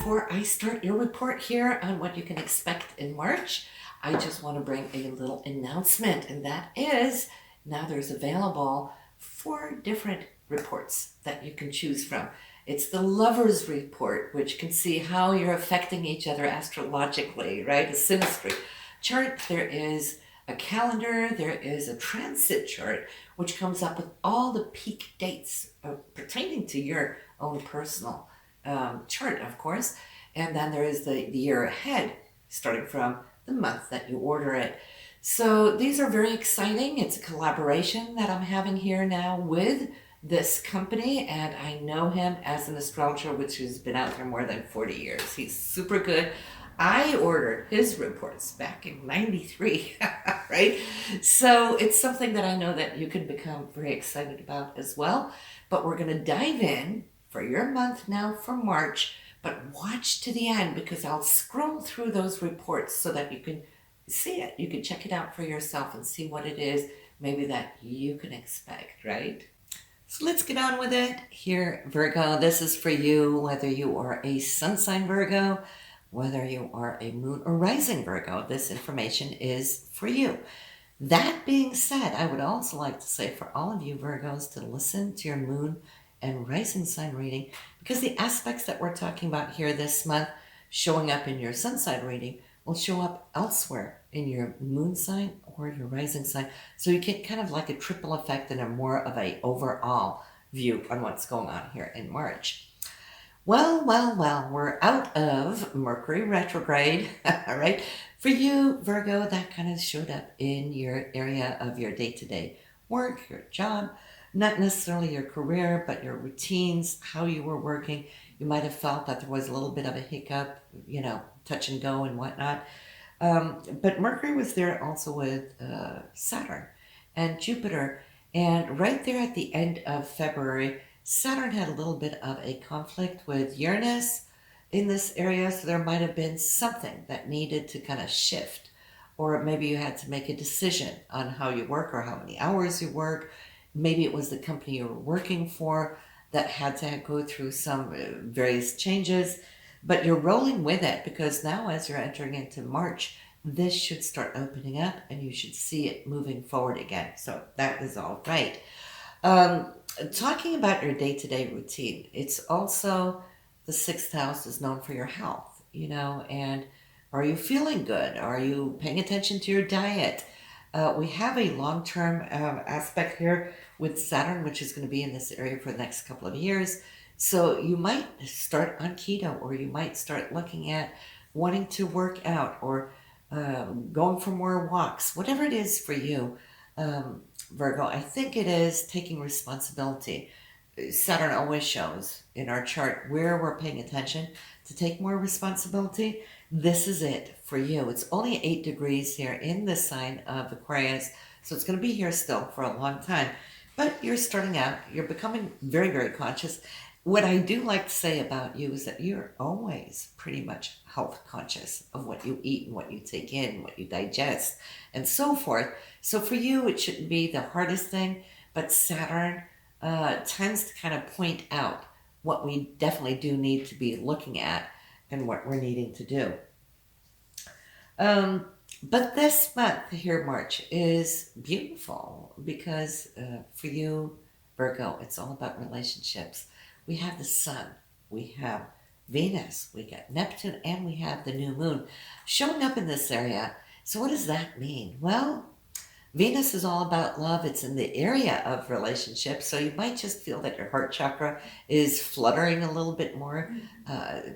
before I start your report here on what you can expect in March, I just want to bring a little announcement, and that is now there's available 4 different reports that you can choose from. It's the Lover's Report, which can see how you're affecting each other astrologically, right? A synastry chart. There is a calendar, there is a transit chart, which comes up with all the peak dates pertaining to your own personal chart, of course. And then there is the year ahead, starting from the month that you order it. So these are very exciting. It's a collaboration that I'm having here now with this company, and I know him as an astrologer, which has been out there more than 40 years. He's super good. I ordered his reports back in 93, right? So it's something that I know that you can become very excited about as well. But we're going to dive in for your month now for March, but watch to the end because I'll scroll through those reports so that you can see it. You can check it out for yourself and see what it is maybe that you can expect, right? So let's get on with it. Here, Virgo, this is for you, whether you are a sun sign Virgo, whether you are a moon or rising Virgo, this information is for you. That being said, I would also like to say for all of you Virgos to listen to your moon and rising sign reading, because the aspects that we're talking about here this month showing up in your sun sign reading will show up elsewhere in your moon sign or your rising sign. So you get kind of like a triple effect and a more of a overall view on what's going on here in March. Well, we're out of Mercury retrograde, all right? For you, Virgo, that kind of showed up in your area of your day-to-day work, your job, not necessarily your career, but your routines, how you were working. You might have felt that there was a little bit of a hiccup, touch and go and whatnot. But Mercury was there also with Saturn and Jupiter. And right there at the end of February, Saturn had a little bit of a conflict with Uranus in this area. So there might have been something that needed to kind of shift. Or maybe you had to make a decision on how you work or how many hours you work. Maybe it was the company you were working for that had to go through some various changes. But you're rolling with it because now as you're entering into March, this should start opening up and you should see it moving forward again. So that is all right. Talking about your day-to-day routine, it's also the 6th house is known for your health, and are you feeling good? Are you paying attention to your diet? We have a long-term aspect here with Saturn, which is going to be in this area for the next couple of years. So you might start on keto, or you might start looking at wanting to work out or going for more walks, whatever it is for you, Virgo. I think it is taking responsibility. Saturn always shows in our chart where we're paying attention to take more responsibility. This is it for you. It's only 8 degrees here in the sign of Aquarius, so it's going to be here still for a long time. But you're starting out, you're becoming very, very conscious. What I do like to say about you is that you're always pretty much health conscious of what you eat and what you take in, what you digest, and so forth. So for you, it shouldn't be the hardest thing, but Saturn tends to kind of point out what we definitely do need to be looking at and what we're needing to do. But this month here, March, is beautiful because for you, Virgo, it's all about relationships. We have the sun, we have Venus, we got Neptune, and we have the new moon showing up in this area. So what does that mean? Well, Venus is all about love. It's in the area of relationships. So you might just feel that your heart chakra is fluttering a little bit more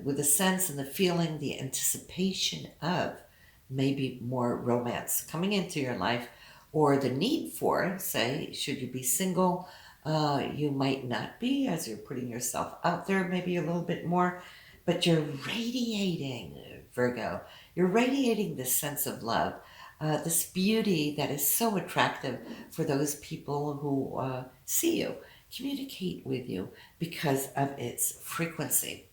with the sense and the feeling, the anticipation of maybe more romance coming into your life, or the need for, say, should you be single, you might not be as you're putting yourself out there maybe a little bit more, but you're radiating, Virgo. You're radiating this sense of love. This beauty that is so attractive for those people who see you, communicate with you because of its frequency.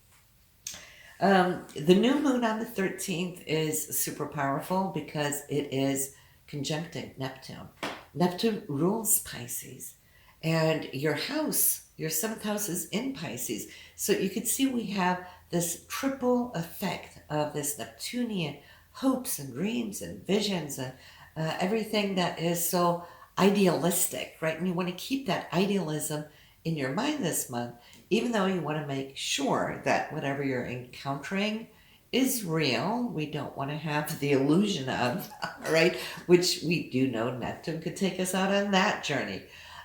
The new moon on the 13th is super powerful because it is conjuncting Neptune. Neptune rules Pisces, and your house, your 7th house is in Pisces. So you can see we have this triple effect of this Neptunian hopes and dreams and visions and everything that is so idealistic, right? And you want to keep that idealism in your mind this month, even though you want to make sure that whatever you're encountering is real. We don't want to have the illusion of, right? Which we do know Neptune could take us out on that journey.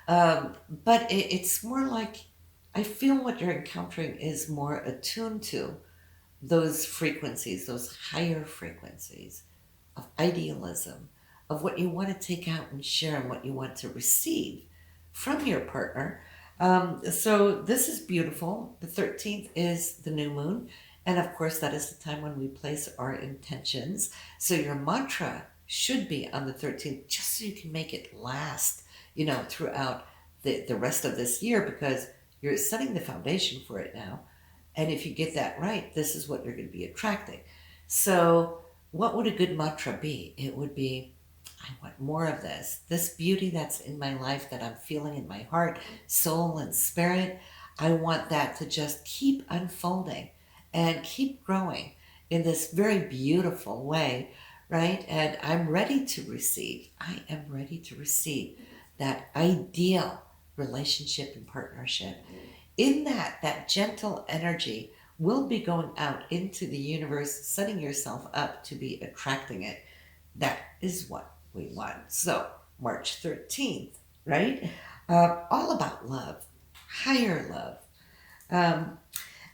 But it's more like, I feel what you're encountering is more attuned to those frequencies, those higher frequencies of idealism, of what you want to take out and share and what you want to receive from your partner. So this is beautiful. The 13th is the new moon. And of course, that is the time when we place our intentions. So your mantra should be on the 13th, just so you can make it last, throughout the rest of this year, because you're setting the foundation for it now. And if you get that right, this is what you're going to be attracting. So what would a good mantra be? It would be, I want more of this beauty that's in my life, that I'm feeling in my heart, soul, and spirit. I want that to just keep unfolding and keep growing in this very beautiful way, right? And I'm ready to receive. I am ready to receive that ideal relationship and partnership. In that gentle energy will be going out into the universe, setting yourself up to be attracting it. That is what we want. So, March 13th, right? All about love, higher love.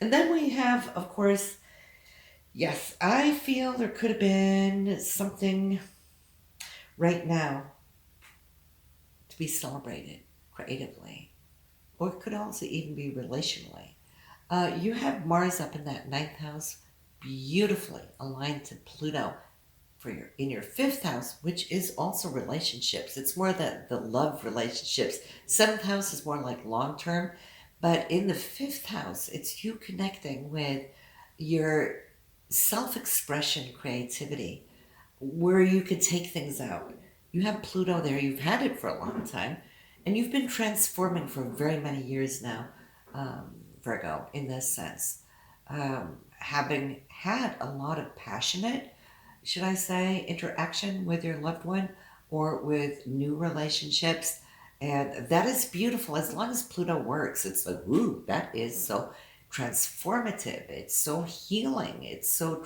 And then we have, of course, yes, I feel there could have been something right now to be celebrated creatively, or it could also even be relationally. You have Mars up in that ninth house, beautifully aligned to Pluto in your fifth house, which is also relationships. It's more the love relationships. Seventh house is more like long term, but in the fifth house, it's you connecting with your self-expression, creativity, where you could take things out. You have Pluto there. You've had it for a long time, and you've been transforming for very many years now, Virgo, in this sense. Having had a lot of passionate, should I say, interaction with your loved one or with new relationships. And that is beautiful. As long as Pluto works, it's like, ooh, that is so transformative. It's so healing. It's so,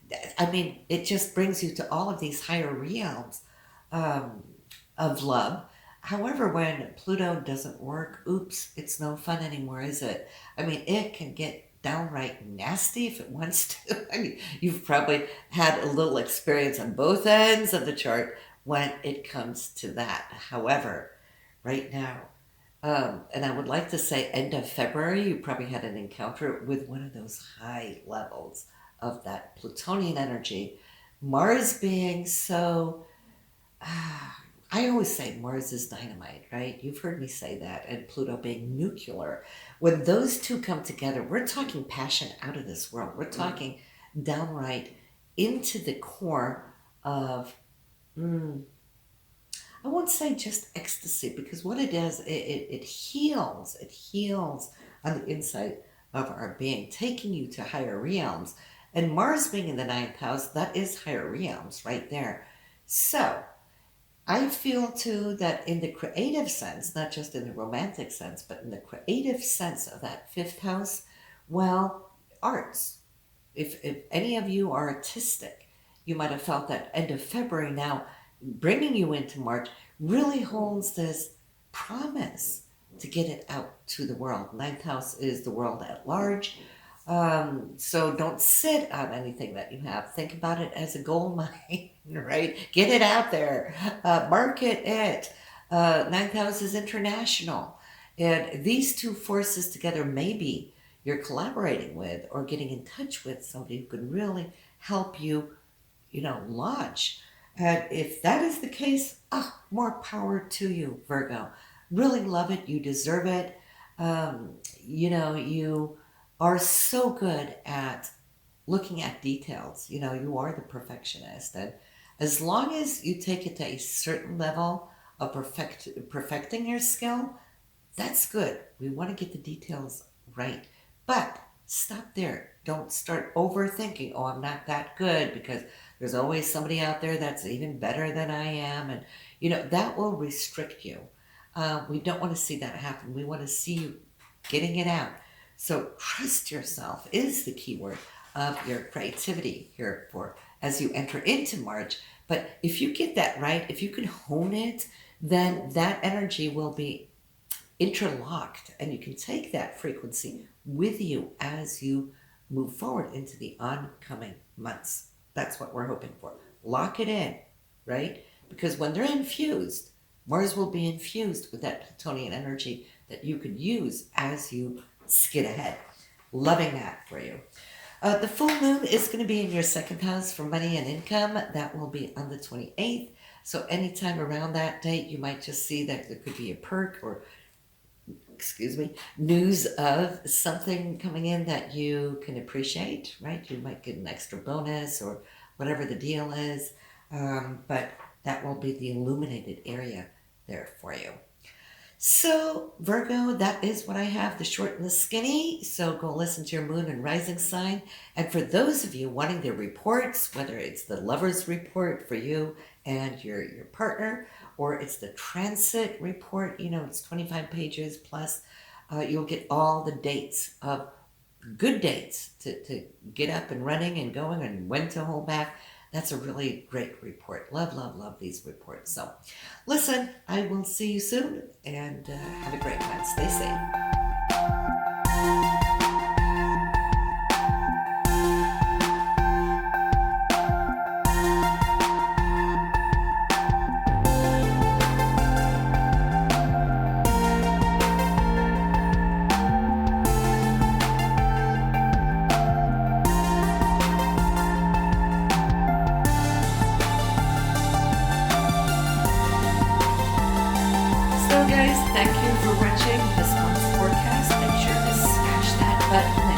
it just brings you to all of these higher realms um, of love. However, when Pluto doesn't work, oops, it's no fun anymore, is it? It can get downright nasty if it wants to. You've probably had a little experience on both ends of the chart when it comes to that. However, right now, and I would like to say end of February, you probably had an encounter with one of those high levels of that Plutonian energy. Mars being so... I always say Mars is dynamite, right? You've heard me say that. And Pluto being nuclear. When those two come together, we're talking passion out of this world. We're talking downright into the core of, I won't say just ecstasy, because what it does, it heals. It heals on the inside of our being, taking you to higher realms. And Mars being in the ninth house, that is higher realms right there. So, I feel too that in the creative sense, not just in the romantic sense, but in the creative sense of that fifth house, well, arts. If any of you are artistic, you might have felt that end of February now, bringing you into March, really holds this promise to get it out to the world. Ninth house is the world at large. So don't sit on anything that you have. Think about it as a gold mine, right? Get it out there. Market it. Ninth house is international. And these two forces together, maybe you're collaborating with or getting in touch with somebody who can really help you, launch. And if that is the case, more power to you, Virgo. Really love it. You deserve it. You are so good at looking at details. You are the perfectionist. And as long as you take it to a certain level of perfecting your skill, that's good. We want to get the details right. But stop there. Don't start overthinking, oh, I'm not that good, because there's always somebody out there that's even better than I am. And, that will restrict you. We don't want to see that happen. We want to see you getting it out. So trust yourself is the key word of your creativity here for as you enter into March. But if you get that right, if you can hone it, then that energy will be interlocked, and you can take that frequency with you as you move forward into the oncoming months. That's what we're hoping for. Lock it in, right? Because when they're infused, Mars will be infused with that Plutonian energy that you could use as you skid ahead. Loving that for you. The full moon is going to be in your second house for money and income. That will be on the 28th. So anytime around that date, you might just see that there could be a perk or news of something coming in that you can appreciate, right? You might get an extra bonus or whatever the deal is, but that will be the illuminated area there for you. So Virgo, that is what I have, the short and the skinny. So go listen to your moon and rising sign. And for those of you wanting their reports, whether it's the lover's report for you and your partner, or it's the transit report, it's 25 pages plus, you'll get all the dates of good dates to get up and running and going and when to hold back. That's a really great report. Love, love, love these reports. So listen, I will see you soon, and have a great one. Stay safe. Guys, thank you for watching this month's forecast. Make sure to smash that button